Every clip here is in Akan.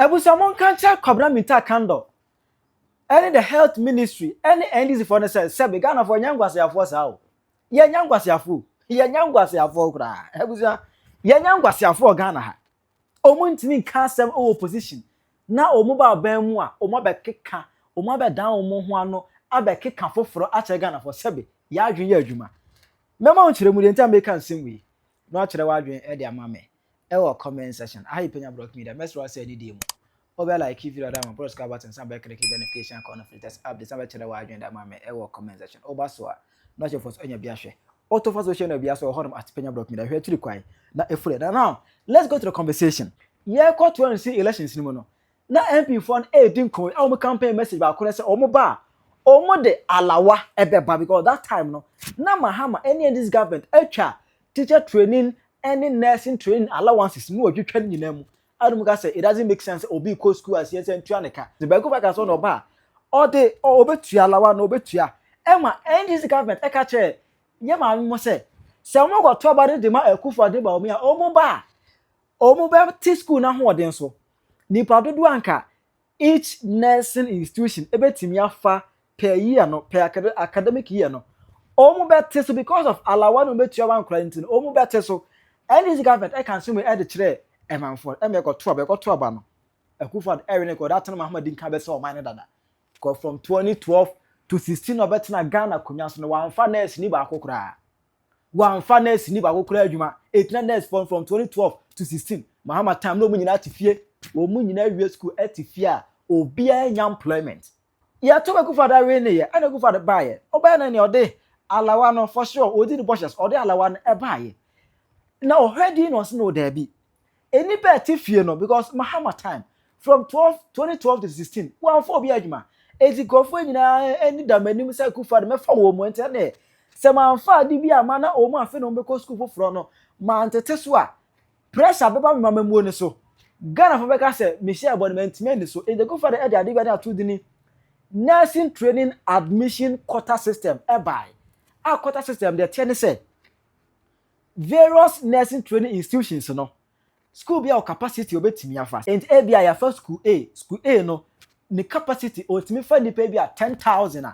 Ebusamon cancer cobra minta candle. Any the health ministry, any NDC for the said Ghana for Yangwasia for sao. Yangwasia fu. Yangwasia for gra. Ebusa Yangwasia for Ghana. Omuntini cancer opposition. Na omuba benwa, omabe keka, omabe down omohuano, abe keka for ache Ghana for sebe. Ya adwin ya adwuma. Mema onchire mu de ntia make kan semwe. No achire wa adwin e de amame. E wo comment section. Ayi penya block media. Mesro say ni dey mu. Obe like if you are that press button some back click notification corner for test update some chire wa adwin da amame e wo comment section. Oba so a no che for anya bia hwe. Auto for social media so honum at penya block media. Hwe tiri kwan na efure. Now, let's go to the conversation. Yeah, court to see elections ni mo no. Na MP for 18 ko e campaign message ba ko say omo ba omo de alawa ebeba because that time no na Mahama any in this government etwa teacher training any nursing training allowances no odwetwa nyina mu adum ga say it doesn't make sense obi ko school as yes entua ne ka the back back so no ba all the obetua alawa no obetua ema any this government eka che ye ma mo say se omo go to ba de ma akufo de ba omo ya omo ba ti school na ho oden so nipa dodo anka each nursing institution ebetimi afa per year no per academic year no omo better so because of alawa no betua wan quarantine omo better so any this government I can see me add kire emanfo e me go to aba no akufo ere ko that time Mahama din ka be say o man dada because from 2012 to 16 no better na Ghana konya so no wan fa nurse ni ba akokura adwuma 18 nurse from 2012 to 16 Mahama time no mu nyina atifie wo mu nyina wie school atifie obi anya employment ya to be ku father we ne ye ana ku father buy oba na ne ode alawa no for sure odi the bushes ode alawa no e buy na already no se no there be any bet fie no because Mahama time from 2012 to 16 one for obi adwuma ezi gofo nyina any da manim say ku father me fa wo mu ente na se man fa di bi ama na o mu afi no be ko school foforo no man tete so a pressure beba me mamamuo ne so Ghana for beka say me share abonnement me ne so e dey go father e dey ade bi atu dini Nursing Training Admission Quota System by our quota system the ten say various nursing training institutions no school be our capacity obetimi afa and be your first school A no the capacity ultimate for the pay be at 10,000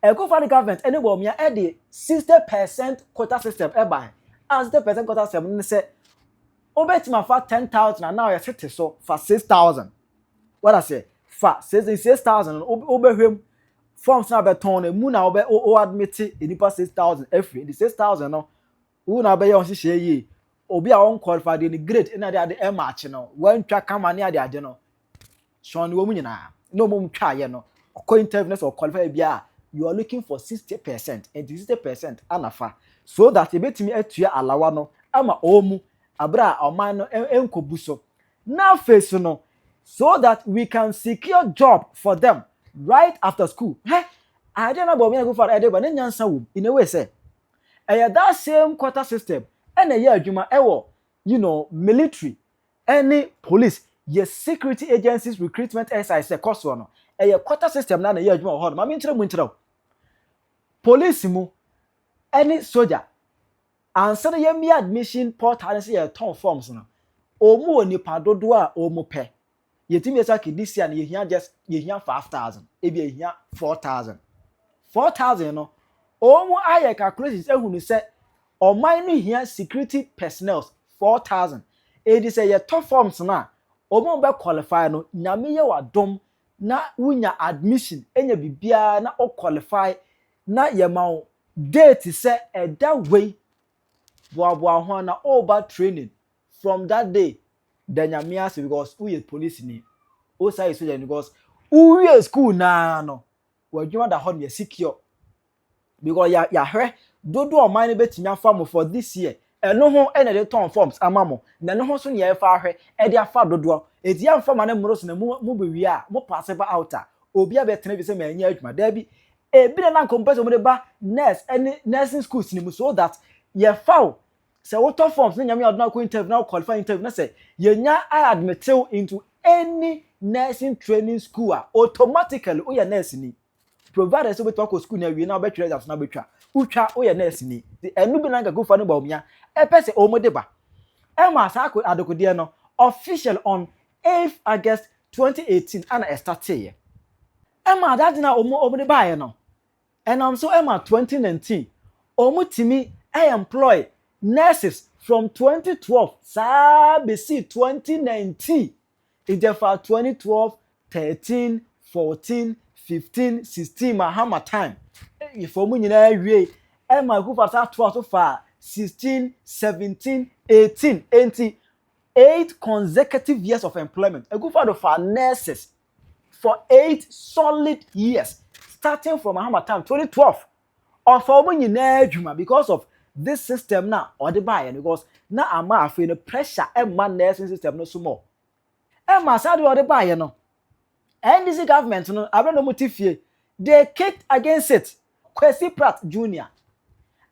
a go for the government anywhere me e dey 60% quota system by as 60% quota system say obetimi afa 10,000 and now you set so for 6,000 what I say fa 6,000 obehwem forms na beton emu na obe o admit enipa 6,000 every the 6,000 no who na be yon hihye yi obi a won qualify the grade na dey e match no wan twa kama ne ade no so no mu nyina no mu twa ye no ko interview or qualify bia you are looking for 60% and 60% anafa so that e betimi atua alawa no ama omu abra oman no enkobuso na face no so that we can secure job for them right after school. I don't know about me go for I but then nyansa wom in a way say that same quota system and a year adwuma ewo military any police your security agencies recruitment exercise say course no quota system na year adwuma ho no ma me ntire mu ntire police mu any soldier and say ye admission portal say your ton forms no omu onipa dodo a omu pe yetimi yesa ki this year ye hia 5,000 ebi ye hia 4,000 no omu aye calculations ehunu se oman no hia security personnel 4,000 edi say ye top forms na omu be qualify no nyame ye wadom na wunya admission enya bibia na o qualify na ye ma date say eda way boa ho na over training from that day then nyame because who is police ni o say soldier because who is school na no wadwuma da ho secure because ya hwe dodo o man betimi afa for this year eno ho ene de ton forms amamo na no ho so ne ye fa hwe e de afa dodo e di amfa ma ne mro so na mu be wi a mo pass ba outer obi abetene bi se ma anya adwuma da bi e bi na compass mo de ba nurse any nursing schools ni mu so that ye fa say what forms na nyame aduna ko interview na qualify interview na say yenya I admit you into any nursing training school automatically o ye nurse ni provided so beto ko school na wi na be twa exam na betwa utwa o ye nurse ni the enu bi na ga go fa no ba omia e pese o mo de ba e ma sa ko adokode no official on 8th August 2018 ana estate ye ema that na omo de buy no and so ema 2019 omo timi employ nurses from 2012 sa be see 2019 ijefa 2012 13 14 15 16 Mahama time if omo nyina wie ema kufa sa to so far 16 17 18 20 8 consecutive years of employment. A good for nurses for 8 solid years, starting from Mahama time 2012. Or for when you know because of this system now or the buyer because now I'm afraid the pressure and man nursing system no so more. And my side or the buyer no. And this government no, I don't know motive they kicked against it. Kwesi Pratt Jr.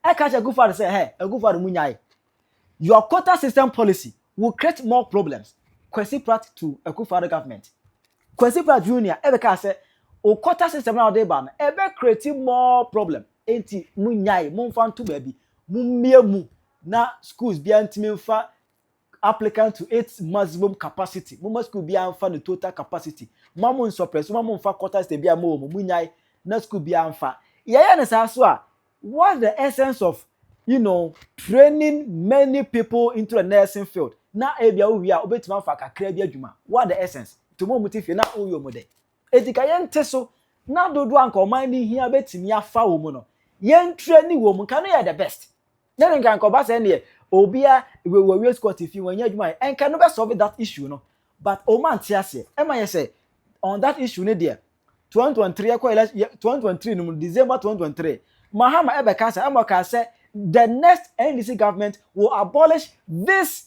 I catch a good father say, hey, a good father munyai. Your quota system policy will create more problems. Kwesi Pratt to a good father government. Kwesi Pratt Jr. Ebeka say, o quota system now dey ban. Ebe creating more problem. Enti munyai, mumfantu baby, mumiemu na schools be antiminfa applicant to its maximum capacity. Muma school be anfa the total capacity. Mamun suppress, mamun fa quota system be mo munyai na school be anfa. Yaya na sa so a what's the essence of training many people into the nursing field? Na ebia we are obetima fa kakra bi adwuma. What the essence? To mo motive na oyo mo de. Etika yente so na dodo anka oman ni hia betimi afa wo mu no. Yen training wo mu kan no the best. Then nka anka ba say ne obia we squat if you wanya adwuma en kan no be solve that issue no. But o man tie ase. E man say on that issue ne there 2023 no December 2023 Mahama Ebeka say Amaka say the next NDC government will abolish this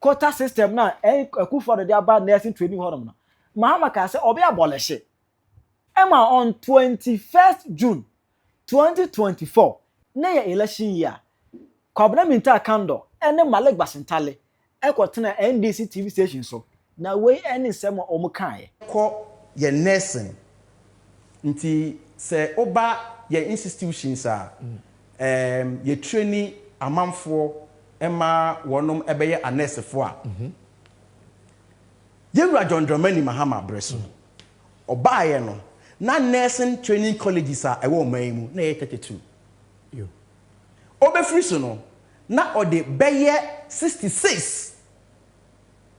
quota system now and for the about nursing training hodom. Mahama ka say obi abolish it. Emma on 21st June 2024 na ye election year. Kwabena minta kando ene Malek Basintale ekotena NDC TV station so. Na we any sem omo kan ye. Ko ye nursing. Nti se oba ye institutions a ye trainee amanfo ema wonom ebeye anesefo a yewura John Mahama breso obaye no na nursing training colleges a ewo man mu na ye 32 yo obefiri so no na ode beye 66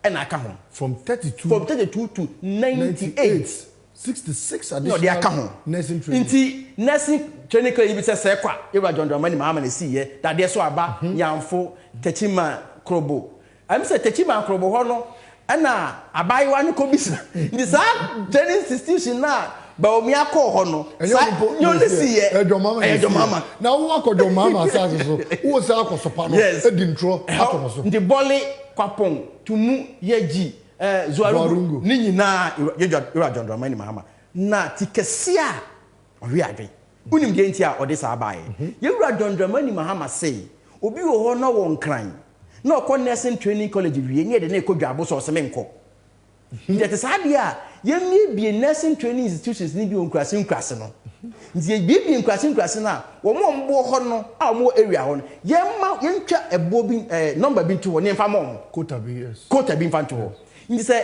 and aka ho from 32 to 98 66 additional no, they are nursing training. Inti nursing training college bi say kwa Eva John Mahama na see ye that dey so aba yamfo Techima Krobo. I say Techima Krobo ho no na abayiwa ne ko bisa. Ni sa training institution na ba omi akọ ho no. You only see ye. John Mahama. Na wo akọ John Mahama asase so. Wo say akọ sopa no. E di ntro ato so. Ndi bole kwapon tumu yeji Zuarungu ni nyina Ira John Mahama na tikesia owi adwen unim de ntia ode sa abaye Ira John Mahama say obi wo ho na won kran na okọ nursing training college wie ne de na ekodwabo so semenko nti te sa dia yemi bi nursing training institutions ni bi onkrase no nti bi nkrase na wo mo mbo ho no a mo area ho no yentwa ebo bi number bi nto ho ne mfa mo quota bi yes quota bi mfa nto ho nti say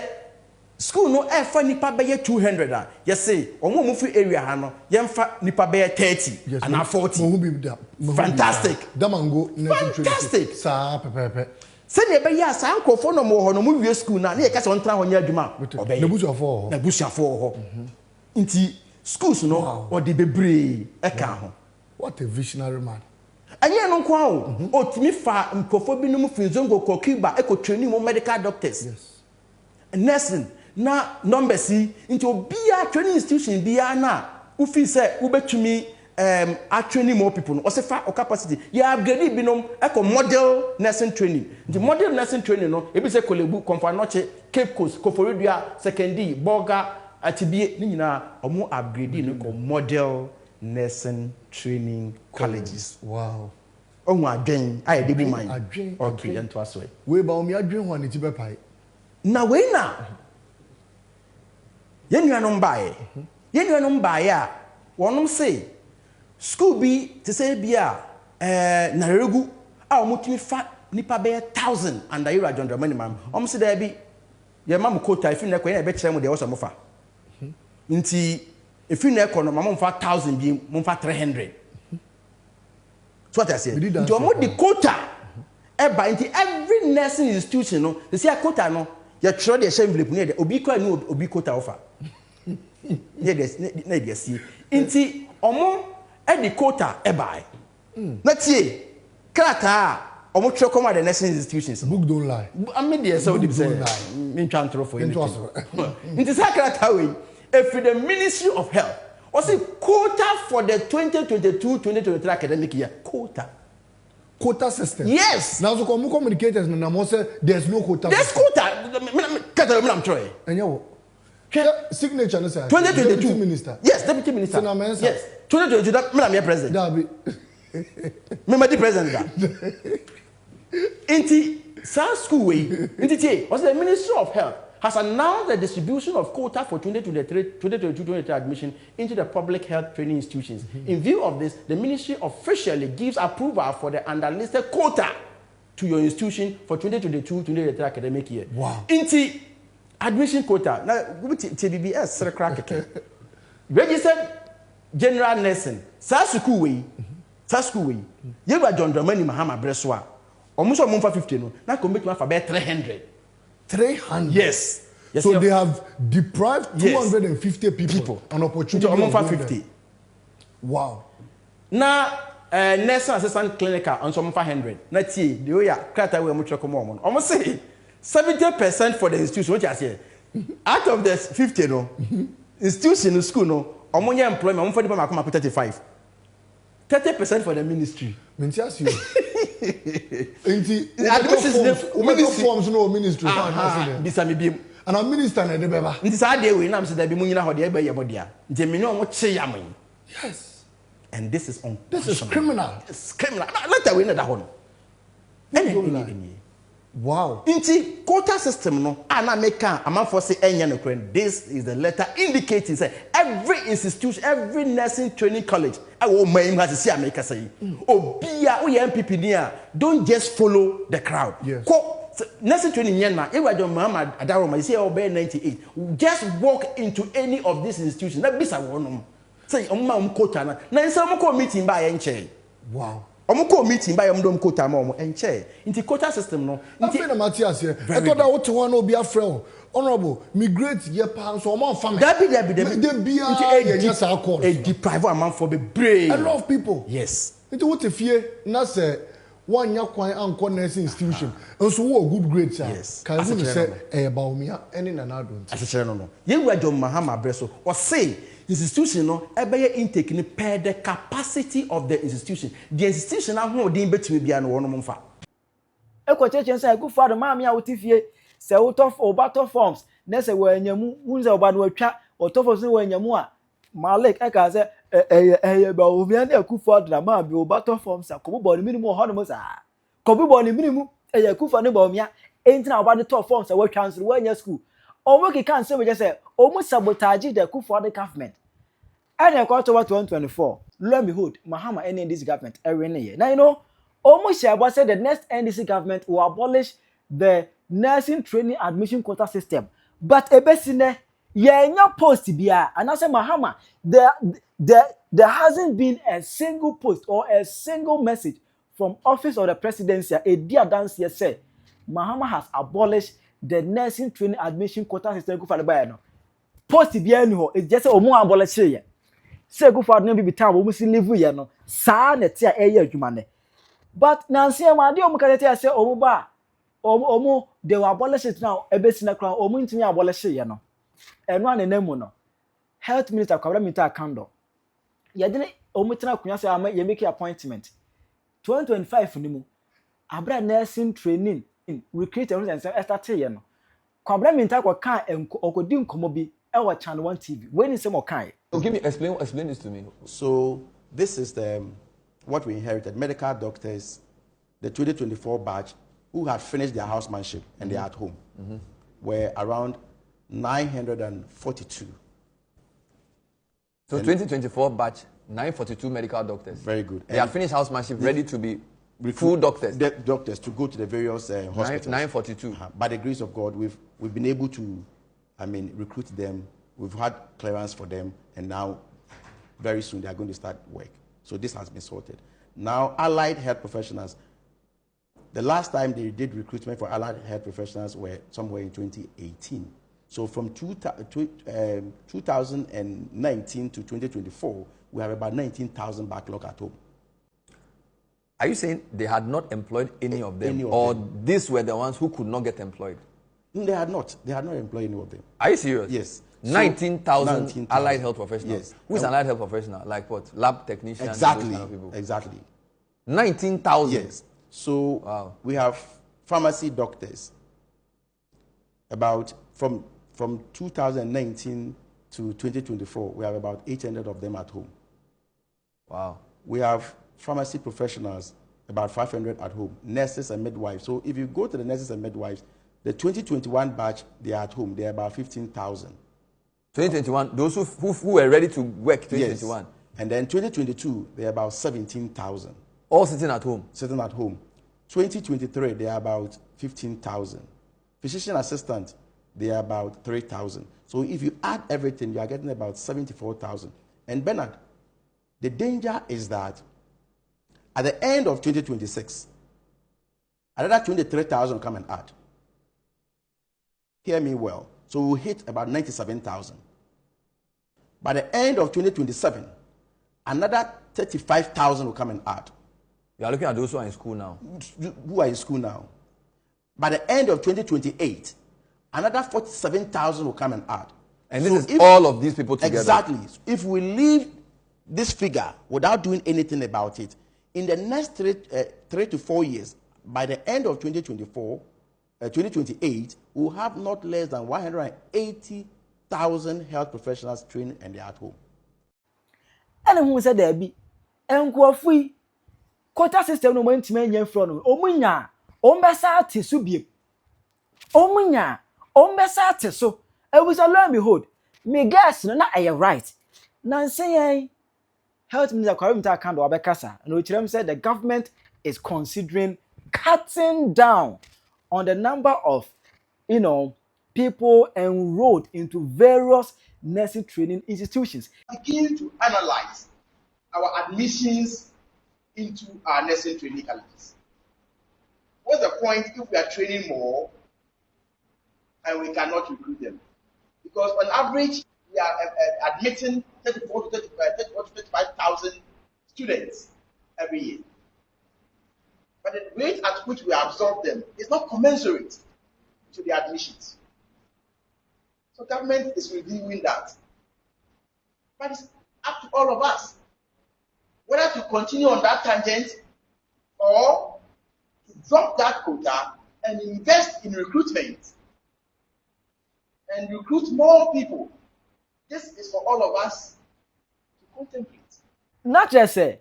school no efa nipa beye 200 a say omo mu fi area ha no yemfa nipa beye 30 and 40 fantastic damango fantastic sa pepepe se ne beye asa ankofo no mo ho no mu wie school na ye ka se on tra ho nya adwuma obeye na busuafo ho nti schools no o de bebre e ka ho what a visionary man anya no kwa o otimi fa nkofo bi no mu fi zongo ko Cuba e ko training mo medical doctors yes nursing na numbers into obia training institution bia na ufi say ubetumi a training more people no o se fa o capacity ya upgrade binom e ko model nursing training the model nursing training no e bi se kolebu Komfanoche Cape Coast Koforidua secondary Boga atibie ni nyina omo upgrade no ko model nursing training colleges wow ohun adwen aye dey be mine okay ento aso we ba omi adwen ho ani ti be pai na we na yenuanom baaye a wonom say school bi te say bia na regu a omutimi fa nipa be 1000 and Ira John Mahama say there be Your mom quota, if you never quite a better time with the Osamofa. Inti, if you never my mom for 1,000, be mom for 300. That's what I said. You more the quota. Into every nursing institution, no, they say a quota, no, you try the same envelope near the Obiko no Obi quota offer. Yeah, see. Inti, omo, the quota, buy. Let's see. Krata, omo try come at the nursing institutions. Book don't lie. I mean, the so they say, me trying to for you. Into Sakrata way, if the Ministry of Health, what's the quota for the 2022-2023 academic year? Quota. Quota system. Yes. Now, so communicators, there's no quota. There's quota. I'm trying. And you signature, 2022 Deputy Minister. Yes, Deputy Minister. Yes. 2022. That I'm president. That be. Remember the president. Inti school way. Inti was the Ministry of Health has announced the distribution of quota for 2022-2023 admission into the public health training institutions. In view of this, the ministry officially gives approval for the underlisted quota to your institution for 2022-2023 academic year. Wow. Into admission quota. Now, we TBBS registered general nursing. School way. You got John Mahama Breswa. Almost a month for 50 no. Now commitment for about 300. 300. Yes. So they have deprived 250 people an opportunity. To 50. Wow. Now, nursing assistant clinical on some 500. Now, see, the way crata we much come on. Almost say 70% for the institution. What I say? Out of the 50 no, institution school no, ammonia employment. For the people come 35. 30% for the ministry. Mentions you. Forms no ministry. And a minister and a beba. This idea we now say that be munina ho de be yebodia. Nti me no mo che yamin. Yes. And this is on. This is criminal. It's criminal. Let that we know that one. Wow. Inti quota system no ana make am for say enya no kren. This is the letter indicating say every institution, every nursing training college, I will maim has see America say. Obia o MPP near, don't just follow the crowd. Yes. Nursing training na e wa John Mahama Adaroma say obey 98. Just walk into any of these institutions. That be one say quota na nsa mo meeting by enche. Wow. Omo meeting by omdom quota ma omo enche. Inti quota system no. Inti na Matthias here. I thought that what one obi afrel. Honorable, migrate ye pan so amount family. That be a deprive amount for the brain. A lot of people. Yes. Into what if ye na say one year kwan anko nursing institution. And so what good grades are. Yes. Can you say about me any na don't. As a channel no. Ye we John Mahama Breso or say institution no ebeye intake ni per the capacity of the institution. The institution na ho din betimi bia no wono mfa. Ekwochechen say go for the maami a wotifie se wotof obato forms na se wanyamu hunze obado watwa otofo se wanyamu a Malik eka se ba ovia na akufo adra ma bi obato forms akobo ni minimu ho no mo sa kobo ni minimu akufo ne ba omia entina obado to forms a watwa nso wanya school omo ki kan se we say omo sabotage the akufo the government and October 2024 lo and behold Mahama ending this government every year. Now you know almost about said the next NDC government will abolish the nursing training admission quota system. But ebesine yenya post bia and I say Mahama there hasn't been a single post or a single message from office of the presidency a dear dance here say Mahama has abolished the nursing training admission quota system go for the buyer no. Post bia ni ho it just say omo abolish ye. Say go for no be time omo si live ye no. Sa na tia eye adwuma ne. But Nancy Amadi Omukate say Omuba Omu they will abolish it now. Ebesina crown Omu intimi abolish it no. Eno an enemu no. Health Minister Kwabra Minta Kando. Yadene Omutina kunya say am ye make appointment. 2025 nimu. Abra nursing training in recruit and start ye no. Kwabra Minta kwa kan okodi nkomo bi e wa Channel 1 TV. When is some kan. Give me explain this to me. So this is the what we inherited, medical doctors, the 2024 batch, who had finished their housemanship and they are at home, were around 942. So and 2024 batch, 942 medical doctors. Very good. They had finished housemanship, ready to be full doctors. Doctors to go to the various hospitals. 942. By the grace of God, we've been able to, recruit them. We've had clearance for them, and now, very soon, they are going to start work. So this has been sorted. Now, allied health professionals. The last time they did recruitment for allied health professionals were somewhere in 2018. So from 2019 to 2024, we have about 19,000 backlog at home. Are you saying they had not employed any of them? Any of or them. These were the ones who could not get employed? No, they had not. They had not employed any of them. Are you serious? Yes. 19,000 allied health professionals? Yes. Who is an allied health professional? Like what? Lab technicians? Exactly. Those kind of people? Exactly. 19,000? Yes. So wow. We have pharmacy doctors. About from 2019 to 2024, we have about 800 of them at home. Wow. We have pharmacy professionals, about 500 at home, nurses and midwives. So if you go to the nurses and midwives, the 2021 batch, they are at home. They are about 15,000. 2021, those who were ready to work 2021? Yes. And then 2022, they are about 17,000. All sitting at home? Sitting at home. 2023, they are about 15,000. Physician assistant, they are about 3,000. So if you add everything, you are getting about 74,000. And Bernard, the danger is that at the end of 2026, another 23,000 come and add. Hear me well. So we'll hit about 97,000. By the end of 2027, another 35,000 will come and add. You are looking at those who are in school now. Who are in school now. By the end of 2028, another 47,000 will come and add. And this is all of these people together. Exactly. If we leave this figure without doing anything about it, in the next 3 to 4 years, by the end of 2028, we'll have not less than 180,000 health professionals trained and they're at home. And who said there be? And go free. Quota system no went to men from Omunya, Ombasa Tisubi. Omunya, Ombasa Tiso. I was a learn behold. Me guess, no, I am right. Nancy, Health Minister Kwarimta Kando Abekasa, and which said the government is considering cutting down on the number of, people enrolled into various nursing training institutions. Begin to analyze our admissions into our nursing training colleges. What's the point if we are training more and we cannot recruit them? Because on average, we are admitting 34,000 to 35,000 students every year. But the rate at which we absorb them is not commensurate to the admissions. So government is reviewing that. But it's up to all of us whether to continue on that tangent or to drop that quota and invest in recruitment and recruit more people. This is for all of us to contemplate. Not just say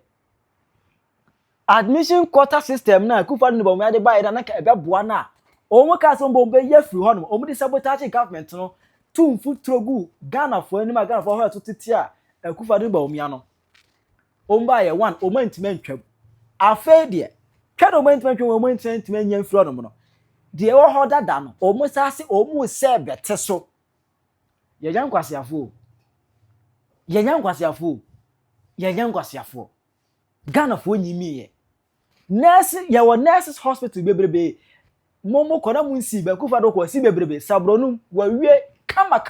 admission quota system na kufa no bo me ade ba ida na ka ebe boa na omo ka so bo be ye free hono omo di sabotage government no tumfu trogu Ghana for ani ma Ghana for ho to titi a kufa no ba omia no omba ye one omo ntime ntwam afa de twado omo ntime ntwam omo ntime nya free hono no de wo ho dada no omo sase omo se bete so ye yan kwasiafo Ghana for nyimi ye nurse ye wo nurses hospital bebrebe momo kona munsi be kufa do ko si bebrebe sabronu wa wie kama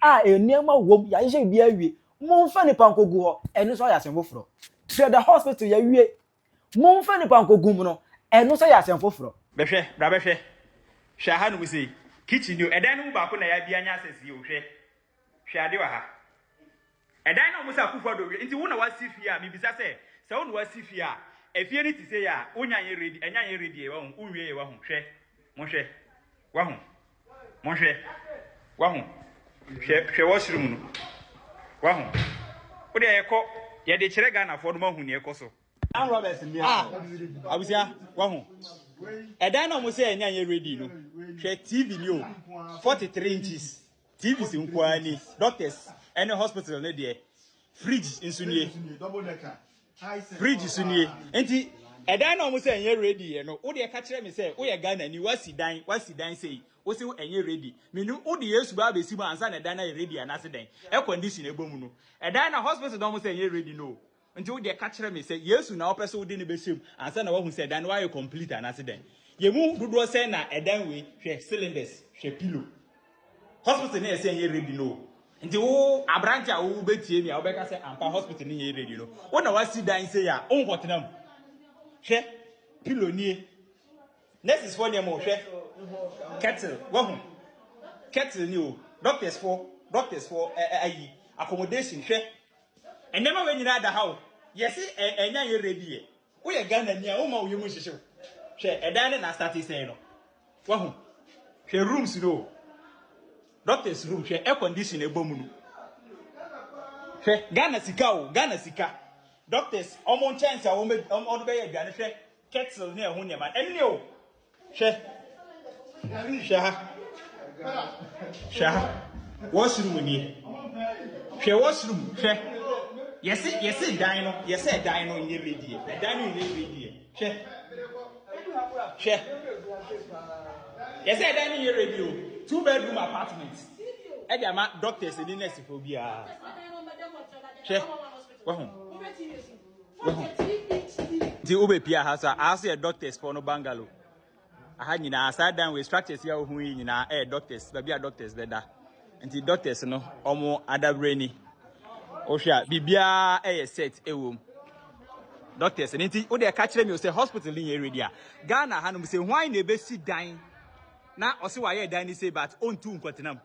a eniema wom ya hye bia wie momfa ni pankogu ho eno so ya senfoforo tre the hospital ya wie momfa ni pankogu mu no eno so ya senfoforo behwe bra behwe hwa ha no mu sei kitchen yo edan no mu ba ko na ya bia nya asesi yo hwe ade wa ha edan no mu sa kufa do wie nti wo na wasi fie a mebisa se wo na wasi fie a efie ni ti se ya onya ye ready enya ye ready e wa hu unwie ye wa hu hwe mo hwe wa hu mo hwe wa hu hwe washroom no wa hu wo de ekọ ye de kire Ghana for no ma hu ne ekọ so an Roberts ni abusia wa hu edan no mo se enya ye ready no hwe TV ni o 43 inches TV si nkwa ni doctors any hospital ne de fridge insunie double decker fridge sunie enti ɛdan na ɔmo sɛ ɛnyɛ ready yɛ no wo de ka kyerɛ me sɛ wo yɛ Ghana ni wasi dan sei wo se ɛnyɛ ready menu wo de Yesu ba besi mu ansa na ɛdan na yɛ ready anase dan ɛ condition ebo mu no ɛdan na hospital na ɔmo sɛ ɛnyɛ ready no nti wo de ka kyerɛ me sɛ Yesu na ɔpɛ sɛ wo de ne behyem ansa na wo hu sɛ ɛdan no ayɛ complete anase dan yemu dodoɔ sɛ na ɛdan we hwɛ cylinders hwɛ pillow hospital na yɛ sɛ ɛnyɛ ready no nti wo abrante a wo betie mi a wo bɛka sɛ ampa hospital ni yɛ ready no wo na wasi dan sei a wo nkɔtena mu hwɛ pillow nie nurses for them hwɛ kettle wahu kettle ni o doctors for ayi accommodation hwɛ enema we nyina da ha o yesi enya ye ready ye wo ye Ghana ni a wo ma wo yemu hyehyew hwɛ ɛdan ne na start say no wahu hwɛ rooms no doctors room hwɛ air condition ebomu no hwɛ Ghana sika doctors omo chance a omo be ye aduane hwɛ kettle ne ɛho ne ma ɛne o hwɛ washroom ni hwɛ washroom hwɛ yesi dan no nye ready ɛdan no nye ready hwɛ yesi ɛdan no nye ready o 2-bedroom apartment ɛde ama doctors ni nurse for bia hwɛ wahu ti ube pia ha so a doctors for no bungalow aha nyina aside down with structures ya ohu yi nyina doctors ba bia doctors beda nti doctors no omo adabre ni ohwa bibia set ewom doctors nti wo de ka kire me o say hospital ni ready a Ghana ha no say hwan na ebe si dan na o say wa ye dan ni say but on tu nkwatenam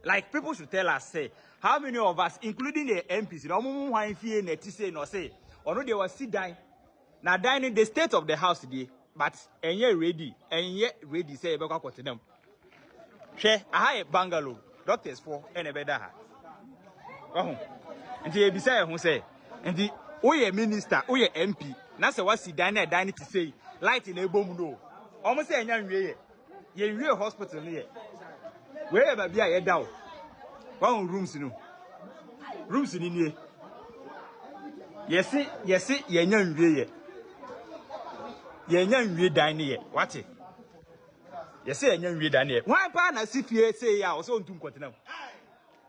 like people should tell us say how many of us including the MPs no omo hwan fie na ti say no say ono de was si dan na dining the state of the house dey but enye ready say e be kwa kwatenam hwe aha e bungalow doctors for ene be da ha wahu nti e bi say ho say nti oye minister oye MP na say wasi dan na dan ti say light na ebom no omo say enya nwie ye nwie hospital ne ye we e ba bia ye da o wahu rooms ni nie yesi ye nya nwie ye nya nwie dan ne ye wate yesi ye nya nwie dan ne ye wan pa na si fie say ya o so ntu nkotena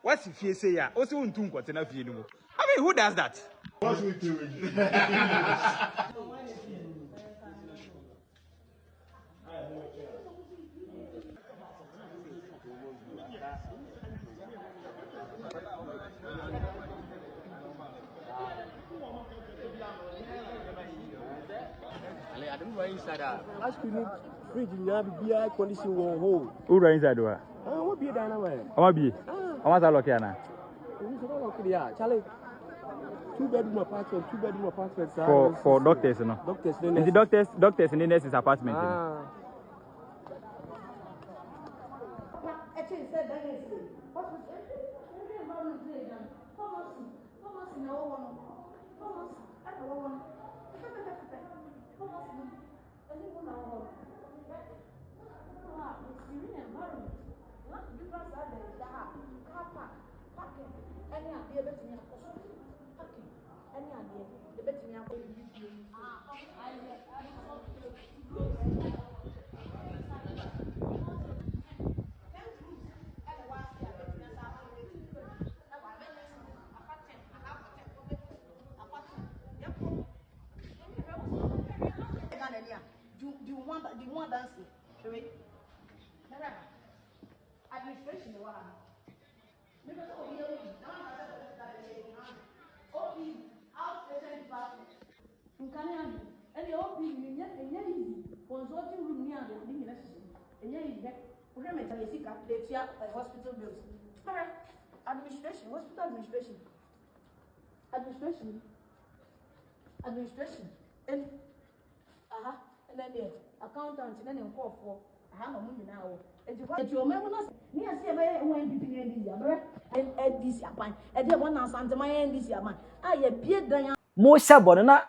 what si fie say ya o so ntu nkotena fie ni mo I mean who does that What's with you? I don't go inside. Ask you fridge you have be air condition won hole. who run inside wa What be there now? oma bi oma sa lock ya na We should lock there. Charlie. 2-bedroom apartment for doctors no Doctors the doctors in the nurses apartment Do you want dancing? Administration the one. Outpatient department. In Ghanaians, and the OP in easy. Consulting room near the living necessary. And yet is that remember the hospital bills. Alright. Administration, hospital administration. Administration. And and then the accountant and then call for no money now. And you remember us near say when you this year, and this year, and then one answer my end this year, man. I appeared there. Mo shabon na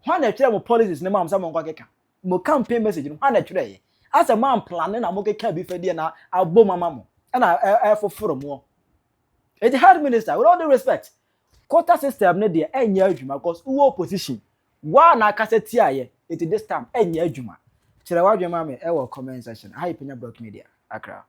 hwan na tire mo policies ne mam sa mo nkwa mo campaign message no hwan na tire as a man plan na mo keka bi fadie na abo mama mo na foforo mo it hard minister with all the respect quota system ne de enya adwuma because who opposition wa na akasa tiaye it this time enya adwuma kyerɛ wadwe ma me e wo comment section hi PENYAH Block Media Accra